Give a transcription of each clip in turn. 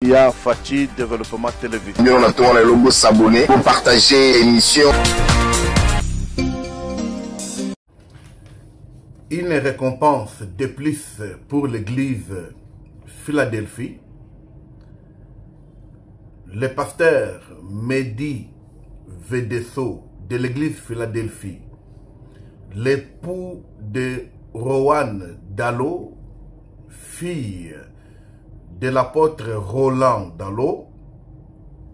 Il y a Fachi Développement Télévision. On a tout le logo s'abonner pour partager l'émission. Une récompense de plus pour l'église Philadelphie. Le pasteur Mehdi Vedesso de l'église Philadelphie, l'époux de Rowan Dallot, fille de l'apôtre Roland Dallot,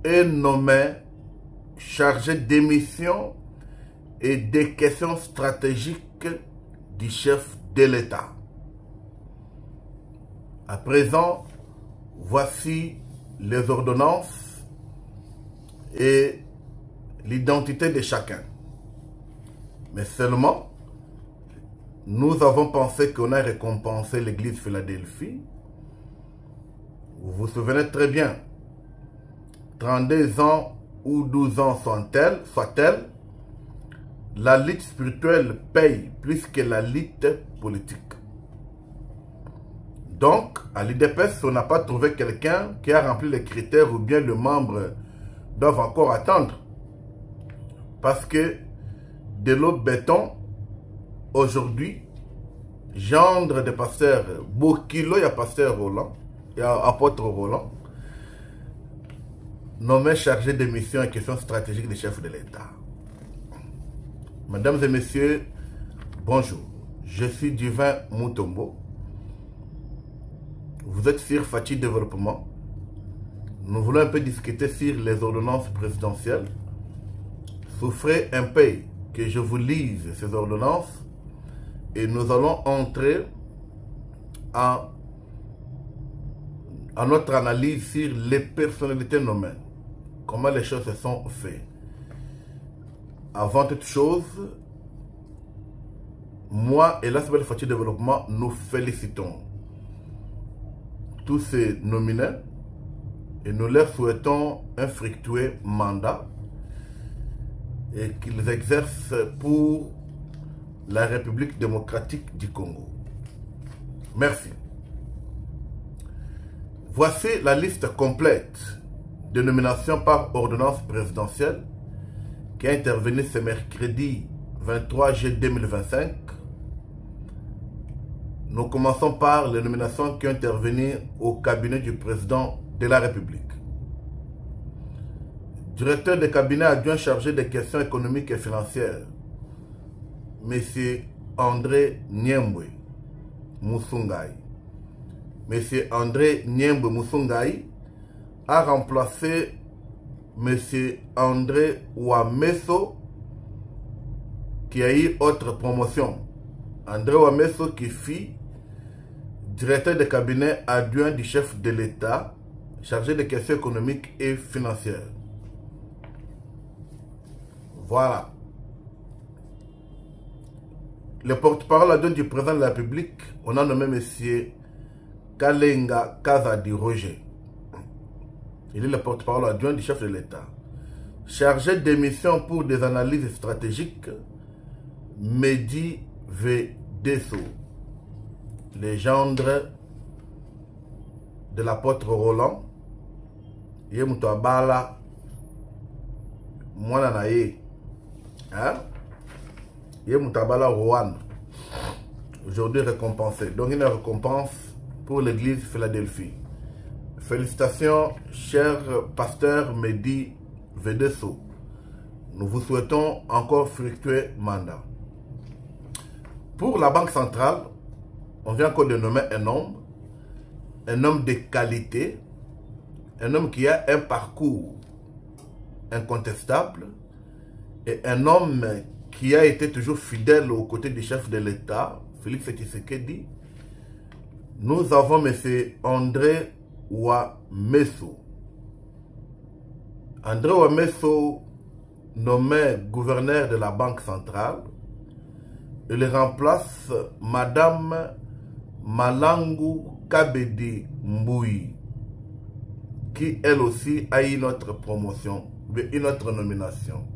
est nommé chargé des missions et des questions stratégiques du chef de l'État. À présent, voici les ordonnances et l'identité de chacun. Mais seulement, nous avons pensé qu'on a récompensé l'église Philadelphie. Vous vous souvenez très bien, 32 ans ou 12 ans soit-elle, la lutte spirituelle paye plus que la lutte politique. Donc, à l'IDPS, on n'a pas trouvé quelqu'un qui a rempli les critères ou bien les membres doivent encore attendre. Parce que de l'eau béton, aujourd'hui, gendre de pasteur Bokilo, il y a pasteur Roland, il y a apôtre Roland, nommé chargé de mission et questions stratégiques des chefs de l'État. Mesdames et messieurs, bonjour. Je suis Divin Mutombo. Vous êtes sur Fachi Développement. Nous voulons un peu discuter sur les ordonnances présidentielles. Souffrez un peu que je vous lise ces ordonnances et nous allons entrer à notre analyse sur les personnalités nommées. Comment les choses se sont faites. Avant toute chose, moi et l'Assemblée Fachi Développement, nous félicitons tous ces nominés et nous leur souhaitons un fructueux mandat et qu'ils exercent pour la République démocratique du Congo. Merci. Voici la liste complète de nominations par ordonnance présidentielle qui a intervenu ce mercredi 23 juillet 2025. Nous commençons par les nominations qui ont intervenu au cabinet du président de la République. Directeur de cabinet adjoint chargé des questions économiques et financières, M. André Niembwe Musungai. M. André Niembwe Musungai a remplacé M. André Wameso qui a eu autre promotion. André Wameso qui fit directeur de cabinet adjoint du chef de l'État chargé des questions économiques et financières. Voilà. Le porte-parole adjoint du président de la République, on a nommé M. Kalenga Kazadi Roger. Il est le porte-parole adjoint du chef de l'État. Chargé des missions pour des analyses stratégiques, Mehdi Vedesso, le gendre de l'apôtre Roland. Yemutabala, Mwana Naye. Yemutabala Rowan. Aujourd'hui récompensé. Donc une récompense pour l'église Philadelphie. Félicitations, cher pasteur Mehdi Vedesso. Nous vous souhaitons encore fructueux mandat. Pour la Banque centrale, on vient encore de nommer un homme de qualité, un homme qui a un parcours incontestable et un homme qui a été toujours fidèle aux côtés du chef de l'État, Félix Tshisekedi. Nous avons M. André Wameso. André Wameso, nommé gouverneur de la Banque centrale, il remplace Madame Malangu Kabedi Mboui, qui elle aussi a eu une autre promotion, une autre nomination.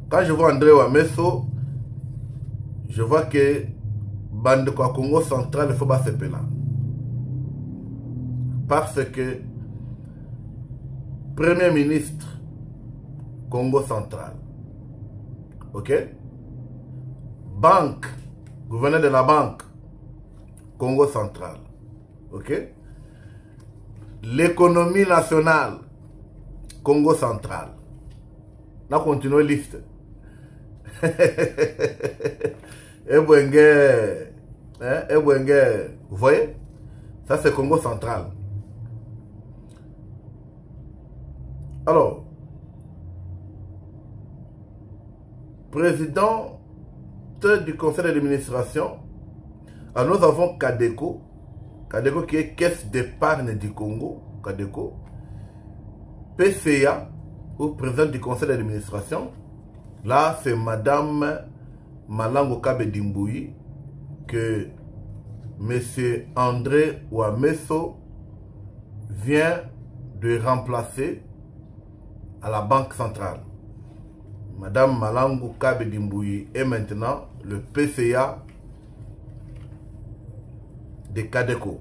Quand je vois André Wameso, je vois que Bande Congo central, il faut pas se là. parce que Premier ministre Congo central, ok, banque, gouverneur de la banque Congo central, ok, l'économie nationale Congo central. On continue la liste. Vous voyez, ça c'est Congo central. Alors, président du conseil d'administration, nous avons Kadeko, Kadeko qui est caisse d'épargne du Congo, Kadeko, PCA, ou président du conseil d'administration. Là, c'est Madame Malango Kabedimbouyi que M. André Ouamesso vient de remplacer à la Banque centrale. Madame Malango Kabedimbouyi est maintenant le PCA de Kadeko,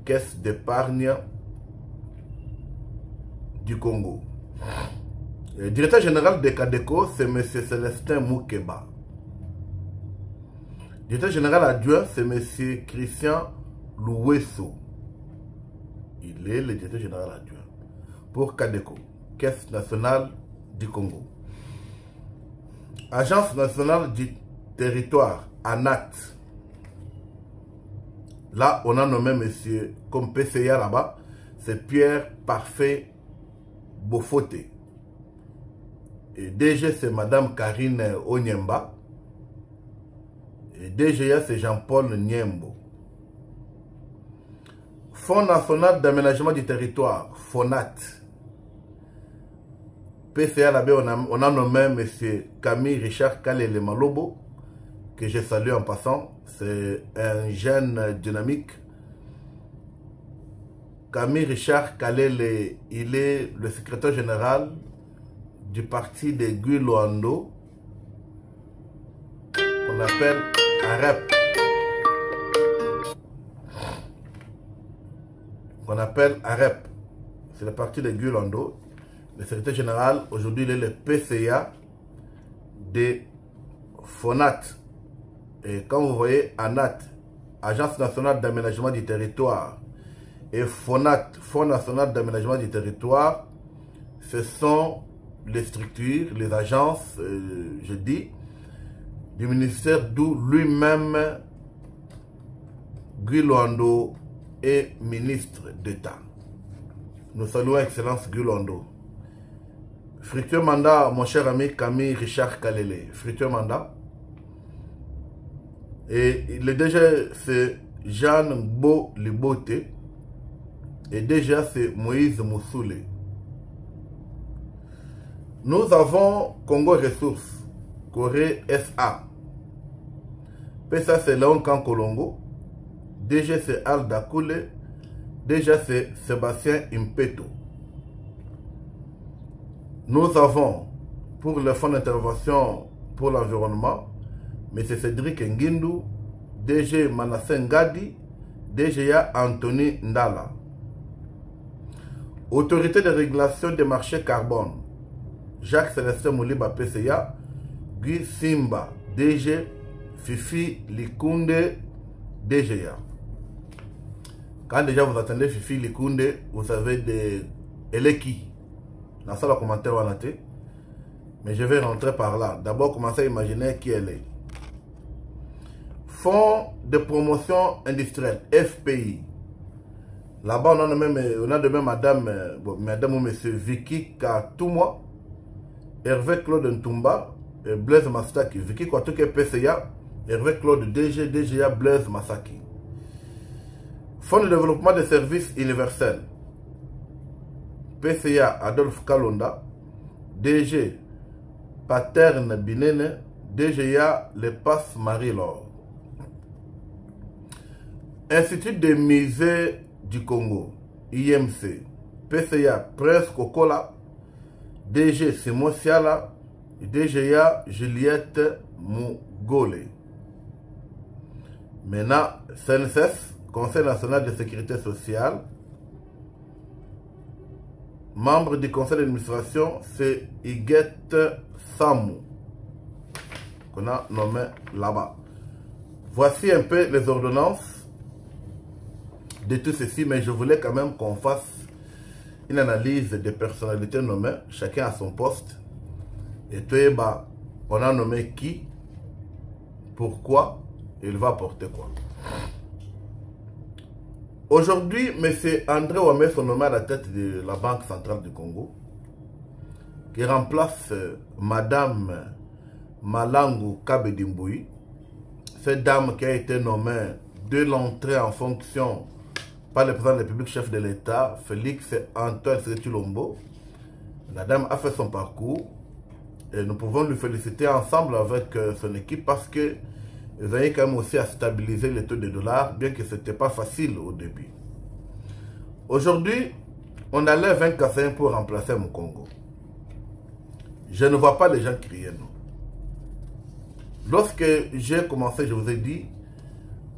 caisse d'épargne du Congo. Le directeur général de Kadeko, c'est M. Célestin Moukeba. Le directeur général adjoint, c'est M. Christian Louesso. Il est le directeur général adjoint pour Kadeko, Caisse nationale du Congo. Agence nationale du territoire, ANAT. Là, on a nommé monsieur comme PCA là-bas, c'est Pierre Parfait Bofoté. Et DG, c'est Madame Karine Onyemba. Et DGA, c'est Jean-Paul Niembo. Fonds national d'aménagement du territoire, FONAT. PCA, là-bas, on a nommé M. Camille Richard Kalele Malobo, que je salue en passant. C'est un jeune dynamique. Camille Richard Kalele, il est le secrétaire général du parti de Guy Loando, qu'on appelle AREP. Qu'on appelle AREP. C'est le parti de Guy Loando. Le secrétaire général, aujourd'hui, il est le PCA de FONAT. Et quand vous voyez ANAT, Agence nationale d'aménagement du territoire, et FONAT, Fonds national d'aménagement du territoire, ce sont les structures, les agences, je dis, du ministère d'où lui-même, Guy Loando, est ministre d'État. Nous saluons Excellence Guy Loando. Fructueux mandat, mon cher ami Camille Richard Kalele. Fructueux mandat. Et le DG, c'est Jeanne Bo Libote. Et déjà, c'est Moïse Moussoulé. Nous avons Congo Ressources, Corée SA. PSA, c'est Léon Kankolongo. DG, c'est Al Dakoule. Déjà, c'est Sébastien Impeto. Nous avons, pour le fonds d'intervention pour l'environnement, M. Cédric Nguindou, DG Manassé Ngadi, DGA Anthony Ndala. Autorité de régulation des marchés carbone, Jacques Célestin Mouliba PCA, Guy Simba, DG, Fifi Likunde, DGA. Quand déjà vous attendez Fifi Likunde, vous avez des Eleki. Dans ça, le commentaire va noter. Mais je vais rentrer par là. D'abord, commencer à imaginer qui elle est. Fonds de promotion industrielle, FPI. Là-bas, on a de même madame ou monsieur Vicky Katouma, Hervé Claude Ntumba, et Blaise Masaki. Vicky Katouma PCA, Hervé Claude DG, DGA Blaise Masaki. Fonds de développement des services universels. PCA Adolphe Kalonda, DG Paterne Binene, DGA Le Passe Marie-Laure. Institut des musées du Congo, IMC, PCA Prince Kokola, DG Simon Siala, DGA Juliette Mougole. Maintenant, CNSS, Conseil national de sécurité sociale, membre du conseil d'administration, c'est Iguette Samou, qu'on a nommé là-bas. Voici un peu les ordonnances de tout ceci, mais je voulais quand même qu'on fasse une analyse des personnalités nommées, chacun à son poste. Et tout, on a nommé qui, pourquoi, il va apporter quoi. Aujourd'hui, M. André Ouamé est nommé à la tête de la Banque centrale du Congo, qui remplace Madame Malangu Kabedimboui, cette dame qui a été nommée de l'entrée en fonction par le président de la République, chef de l'État, Félix Antoine Tshisekedi-Tshilombo. La dame a fait son parcours et nous pouvons lui féliciter ensemble avec son équipe parce que ils ont quand même aussi à stabiliser le taux de dollars, bien que ce n'était pas facile au début. Aujourd'hui, on enlève 20 Kassaïens pour remplacer mon Congo. Je ne vois pas les gens crier non. Lorsque j'ai commencé, je vous ai dit,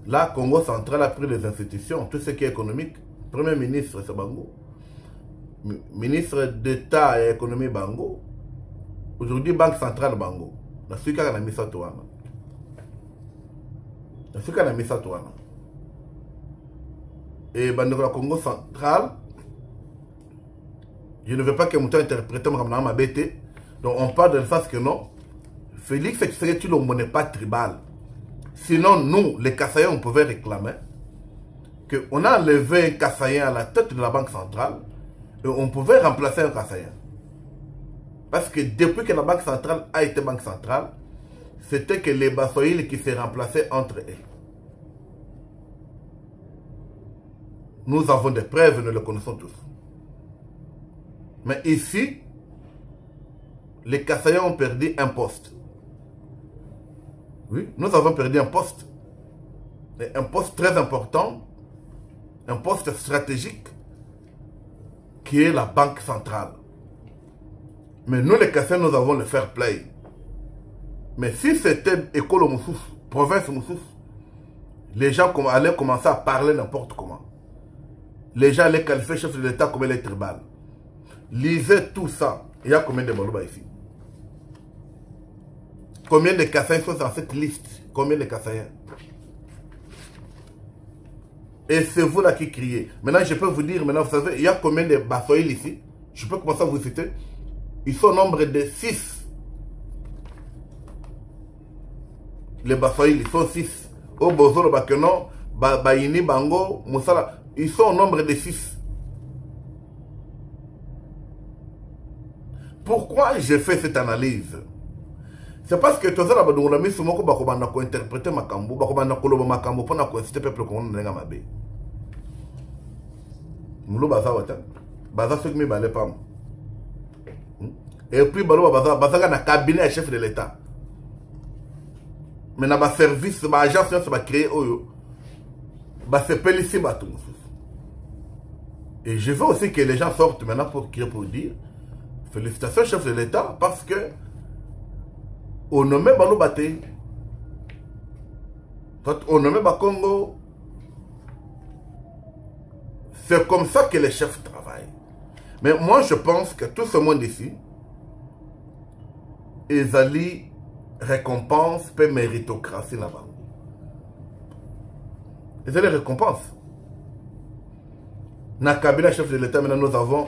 là, Congo central a pris les institutions, tout ce qui est économique. Premier ministre, c'est Bango. Ministre d'État et économie, Bango. Aujourd'hui, Banque centrale, Bango. La suite, on a mis ça toi. Et dans le Congo central, je ne veux pas que mon temps interprète ma bête. Donc on parle de le sens que non. Félix Tshisekedi-Tshilombo n'est pas tribal. Sinon, nous, les Kassaïens, on pouvait réclamer qu'on a enlevé un Kassaïen à la tête de la Banque centrale et on pouvait remplacer un Kassaïen. Parce que depuis que la Banque centrale a été Banque centrale, c'était que les Bassoïles qui se remplaçaient entre eux. Nous avons des preuves, nous le connaissons tous. Mais ici, les Kassaïens ont perdu un poste. Oui, nous avons perdu un poste. Et un poste très important, un poste stratégique, qui est la Banque centrale. Mais nous, les Kassaïens, nous avons le fair play. Mais si c'était école Moussous, province Moussous, les gens allaient commencer à parler n'importe comment. Les gens allaient qualifier chef de l'État comme les tribal. Lisez tout ça. Il y a combien de Balouba ici? Combien de Kassaïens sont dans cette liste? Combien de Kassaïens? Et c'est vous là qui criez. Maintenant, je peux vous dire, maintenant, vous savez, il y a combien de Bassoïles ici? Je peux commencer à vous citer. Ils sont au nombre de 6. Les Bassoïles, ils sont 6. Au Bozoro, Bakenon, Bayini, Bango, Moussala, ils sont au nombre de 6. Pourquoi j'ai fait cette analyse? C'est parce que tout ça, on a mis sur mon coup, interpréter ma cambo, on a ma cambo pour inciter le peuple qu'on a mabé. Moulo baza wata, baza ceux qui me balent pas. Et puis baza na cabinet chef de l'État. Mais dans le service, l'agence va créer se payer ici. Et je veux aussi que les gens sortent maintenant pour dire félicitations chef de l'État parce que on nommé Balo Baté, on nommé Bakongo. C'est comme ça que les chefs travaillent. Mais moi je pense que tout ce monde ici, ils allaient récompense et méritocratie là-bas. Ils allaient récompense. Dans le cabinet chef de l'État, maintenant nous avons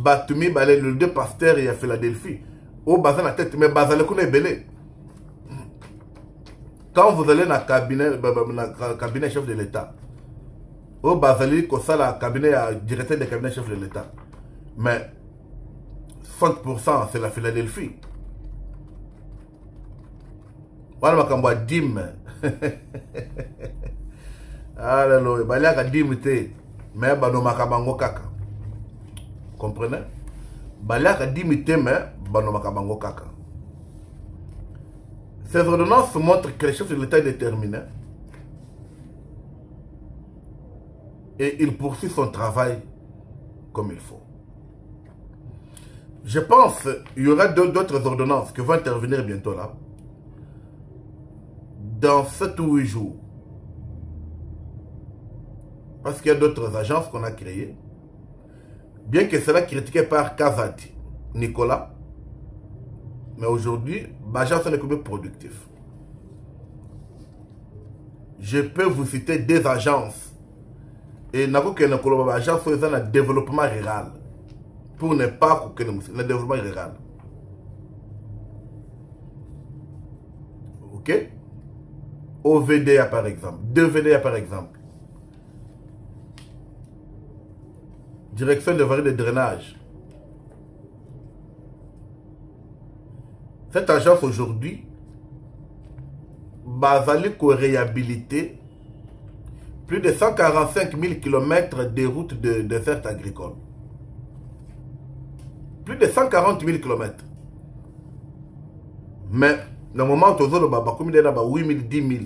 Batumi, le deux pasteurs et à Philadelphie. Au bazar la tête, mais bazar le est belé. Quand vous allez dans le cabinet chef de l'État, au bazali, comme ça, le cabinet directeur du cabinet chef de l'État. Mais 60% c'est la Philadelphie. Voilà ma cambo dim. Alléluia. Baliaka dim te. Mais bano makabango kaka. Comprenez? Baliaka dim te mais bano makabango kaka. Ces ordonnances montrent que le chef de l'État est déterminé. Et il poursuit son travail comme il faut. Je pense qu'il y aura d'autres ordonnances qui vont intervenir bientôt là. Dans 7 ou 8 jours. Parce qu'il y a d'autres agences qu'on a créées. bien que cela critiqué par Kazati, Nicolas, mais aujourd'hui, l'agence est plus productif. Je peux vous citer des agences. Et nous avons une agence sur le développement rural. Pour ne pas couper le développement rural. Ok? OVDA par exemple. 2VDA par exemple. Direction de varieté de drainage. Cette agence aujourd'hui, basée pour réhabiliter plus de 145 000 km de routes de dessert agricole. Plus de 140 000 km. Mais, dans le moment où on a 8 000, 10 000.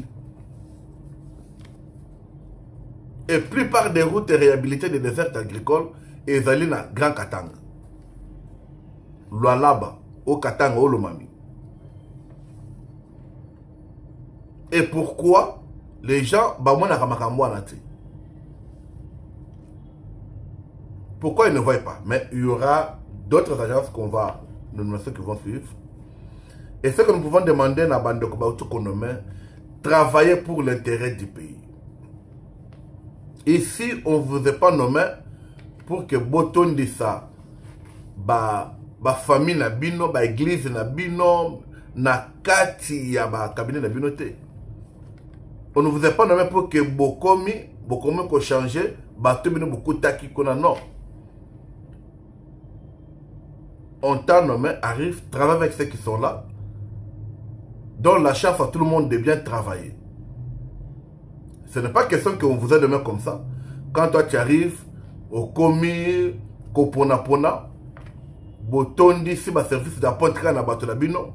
Et la plupart des routes réhabilitées de dessert agricole, ils sont dans Grand Katanga. Lualaba, au Katanga, au Lomami. Et pourquoi les gens, pourquoi ils ne voient pas? Mais il y aura d'autres agences qu'on va, qui vont suivre. Et ce que nous pouvons demander à la bande de travailler pour l'intérêt du pays. Ici, on ne vous est pas nommé pour que Boton dise ça. Ba famille na bino, ba église na bino, na kati ya ba cabinet na bino te. On ne vous est pas nommé pour que Bokomi ko changer, bato bino beaucoup taki kona non. On t'a nommé, arrive, travaille avec ceux qui sont là. Donne la chance à tout le monde de bien travailler. Ce n'est pas question qu'on vous ait donné comme ça. Quand toi tu arrives au commis, kopona pona, botondi si ma service d'apporter na batolabino,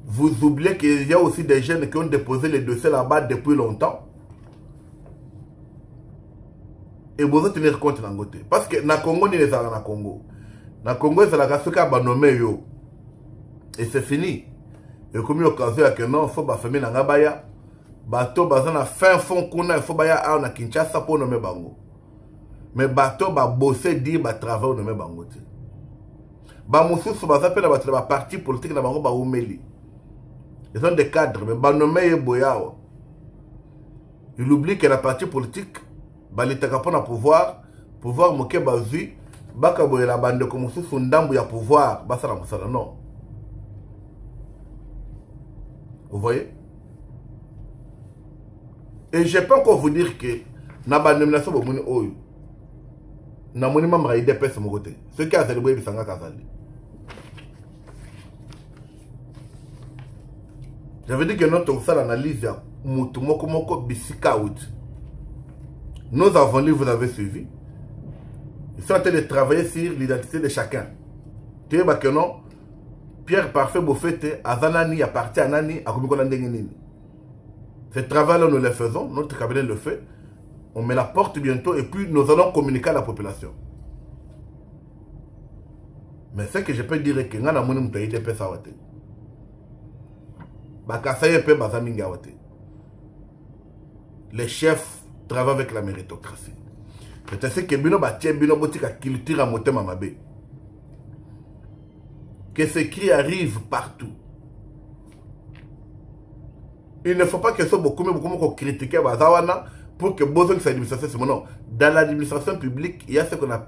vous oubliez qu'il y a aussi des jeunes qui ont déposé les dossiers là-bas depuis longtemps. Et vous devez tenir compte dans côté. Parce que na Congo ni les na Congo. Na Congo c'est la gasuka banomé yo. Et c'est fini. Et comme occasion que non, faut ba famille na ngabaya. Bato bazana fin fond kuna il faut baya a na Kinshasa pour nommer bango. Mais bato ba bosser dire ba travail nommer bango te. Ba mususu bazapela ba parti politique na bango ba umeli. Ils sont des cadres mais ba nommer boyao. Il oublie que la partie politique ba litaka pona pouvoir moke bazui baka boye la bande comme mususu ndambu ya pouvoir basala musala non. Vous voyez? Et je peux encore vous dire que na ba nomination bomuni oyo na moni membre IDPS mon côté. Ce qui a célébré bisanga kazali. J'avais dit que notre salle analyse ya mutu moko bisika out. Nous avons lu, vous avez suivi. Ils sont en train de travailler sur l'identité de chacun. Tu sais que non, Pierre Parfait Bofete, Azanani appartient à Nani, à Komikona Ndengenini. Ce travail-là, nous le faisons, notre cabinet le fait. On met la porte bientôt et puis nous allons communiquer à la population. Mais ce que je peux dire est que nous avons des personnes qui ont les chefs travaillent avec la méritocratie. C'est ainsi que nous avons une culture à monter mamabé. Que ces cris arrivent partout. Il ne faut pas que ce soit beaucoup critiqué pour que besoin de cette administration. Non. Dans l'administration publique, il y a ce qu'on a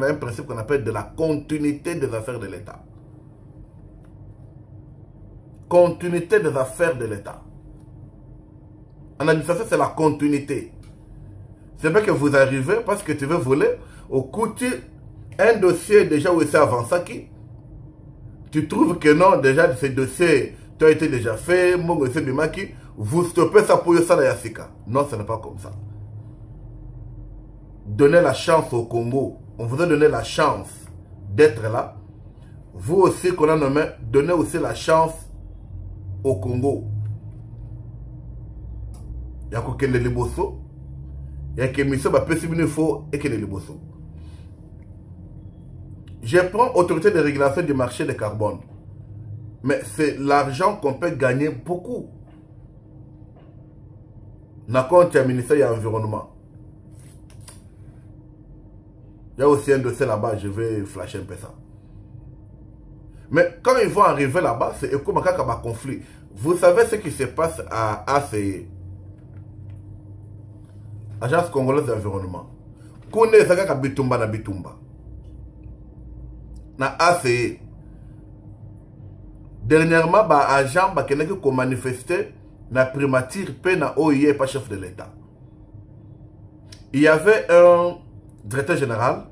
un principe qu'on appelle de la continuité des affaires de l'État. Continuité des affaires de l'État. En administration, c'est la continuité. C'est pas que vous arrivez parce que tu veux voler au côté un dossier déjà où c'est avancé qui. Tu trouves que non, déjà ce dossier tu as été déjà fait, vous stoppez ça pour ça la Yassika. Non, ce n'est pas comme ça. Donnez la chance au Congo. On vous a donné la chance d'être là. Vous aussi, qu'on a nommé, donnez aussi la chance au Congo. Il y a que les Liboso. Il y a que Misso Bapessimino et que les Liboso. Je prends autorité de régulation du marché de carbone. Mais c'est l'argent qu'on peut gagner beaucoup. N'a compte un ministère de l'Environnement. Il y a aussi un dossier là-bas, je vais flasher un peu ça. Mais quand ils vont arriver là-bas, c'est comme un conflit. Vous savez ce qui se passe à ACE, Agence Congolaise d'Environnement. Kone Zaka Bitumba na Bitumba. Na ACE. Dernièrement, agent qui manifesté na primature pe na OIE pas chef de l'État. Il y avait un directeur général.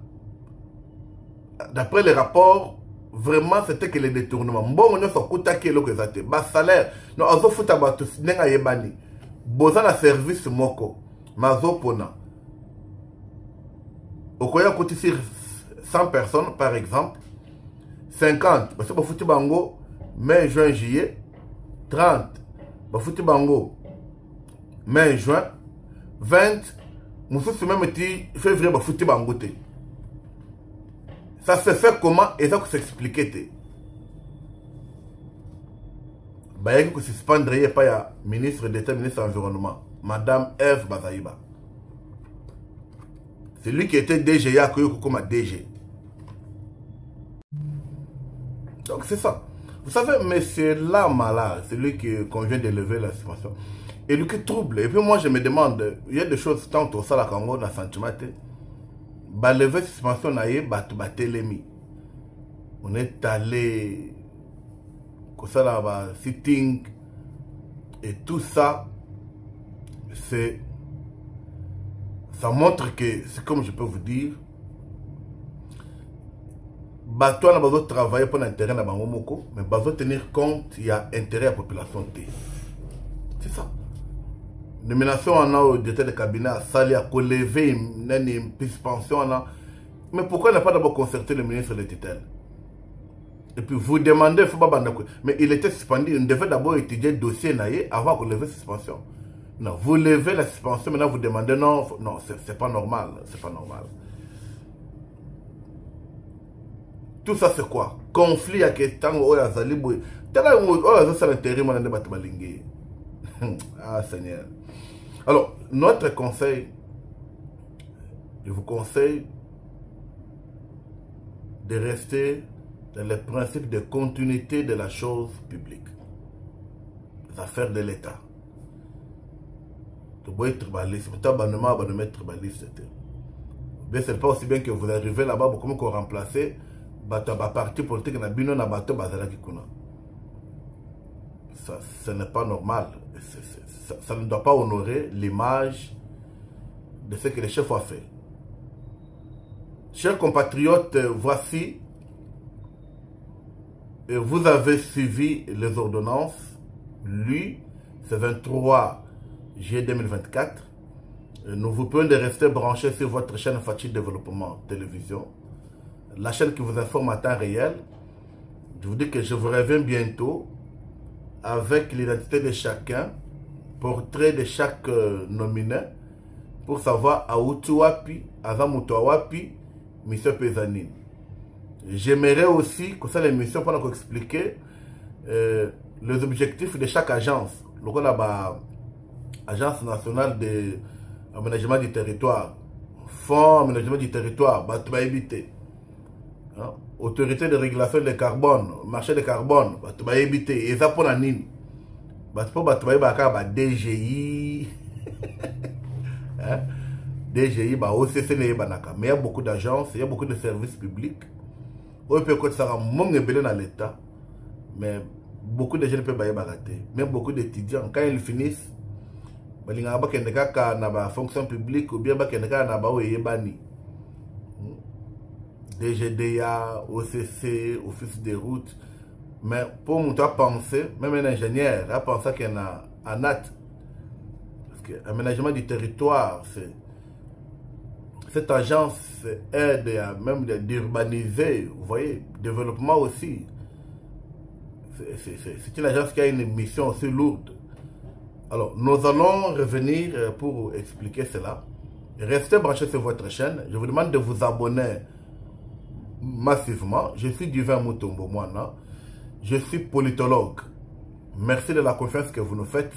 D'après les rapports, vraiment c'était que les détournements. Bon, on a fait le bas salaire. Non, on a fait tous nenga yebani. Boza na service moko. Mazo pona. Okoya côté sur 100 personnes par exemple. 50 parce que fouti bango mai juin juillet. 30 fouti bango mai juin. 20 mususu même ti février fouti bango te. Ça se fait comment et ça s'expliquer. Il y a que suspendre pas ministre d'État, ministre de l'Environnement, Madame Eve Bazaïba. C'est lui qui était DG, il y a comme DG. Donc c'est ça. Vous savez, mais c'est là, c'est lui qu'on vient d'élever la situation. Et lui qui trouble. Et puis moi je me demande, il y a des choses tant au ça la Congo dans le sentiment. Bah lever suspension naïe batelemi. On est allé comme ça là bas sitting et tout ça c'est ça montre que c'est comme je peux vous dire bateau n'a pas besoin de travailler pour l'intérêt de Bangomoko mais besoin de tenir compte il y a intérêt à la population. C'est ça. Nomination en a au directeur de cabinet à Sali à lever une suspension. Mais pourquoi il n'a pas d'abord concerté le ministre de tutelle? Et puis vous demandez, il faut pas mais il était suspendu. Il devait d'abord étudier le dossier avant de lever la suspension. Non, vous levez la suspension, maintenant vous demandez non, non, c'est pas normal. C'est pas normal. Tout ça c'est quoi? Conflit à Ketango, Oya Zaliboué. Tel où ça l'intérim, on a débattu Balingé. Ah Seigneur. Alors, notre conseil, je vous conseille de rester dans les principes de continuité de la chose publique, les affaires de l'État. Tu dois être tribaliste, tu dois être tribaliste. Mais ce n'est pas aussi bien que vous arrivez là-bas pour comment remplacer le parti politique dans le bateau bazala kikuna. Ça, ce n'est pas normal. Ça ne doit pas honorer l'image de ce que le chef a fait. Chers compatriotes, voici, vous avez suivi les ordonnances. Lui, c'est 23 juillet 2024. Nous vous prions de rester branchés sur votre chaîne Fachi Développement Télévision, la chaîne qui vous informe à temps réel. Je vous dis que je vous reviens bientôt avec l'identité de chacun, portrait de chaque nominé, pour savoir à Utuapi, à Zamutuapi, Mission Pézanine. J'aimerais aussi que ça l'émission pour expliquer les objectifs de chaque agence. Le là-bas, Agence nationale d'aménagement du territoire, Fonds aménagement du territoire, Batoubaïbité, Autorité de régulation de carbone, marché de carbone, Batoubaïbité, et ça pour la nine. Batoubaïbaka, DGI, DGI, OCC, mais il y a beaucoup d'agences, il y a beaucoup de services publics. On peut que ça belé dans l'État, mais beaucoup de gens peuvent pas y barater. Même beaucoup d'étudiants, quand ils finissent, ils n'ont pas de fonction publique ou bien ils n'ont pas de DGDA, OCC, Office des routes. Mais pour nous penser, même un ingénieur a pensé qu'il y en a un acte. Parce que l'aménagement du territoire, cette agence aide même d'urbaniser, vous voyez, développement aussi. C'est une agence qui a une mission aussi lourde. Alors, nous allons revenir pour expliquer cela. Restez branchés sur votre chaîne. Je vous demande de vous abonner massivement. Je suis Divin Mutombo Moana. Je suis politologue. Merci de la confiance que vous nous faites.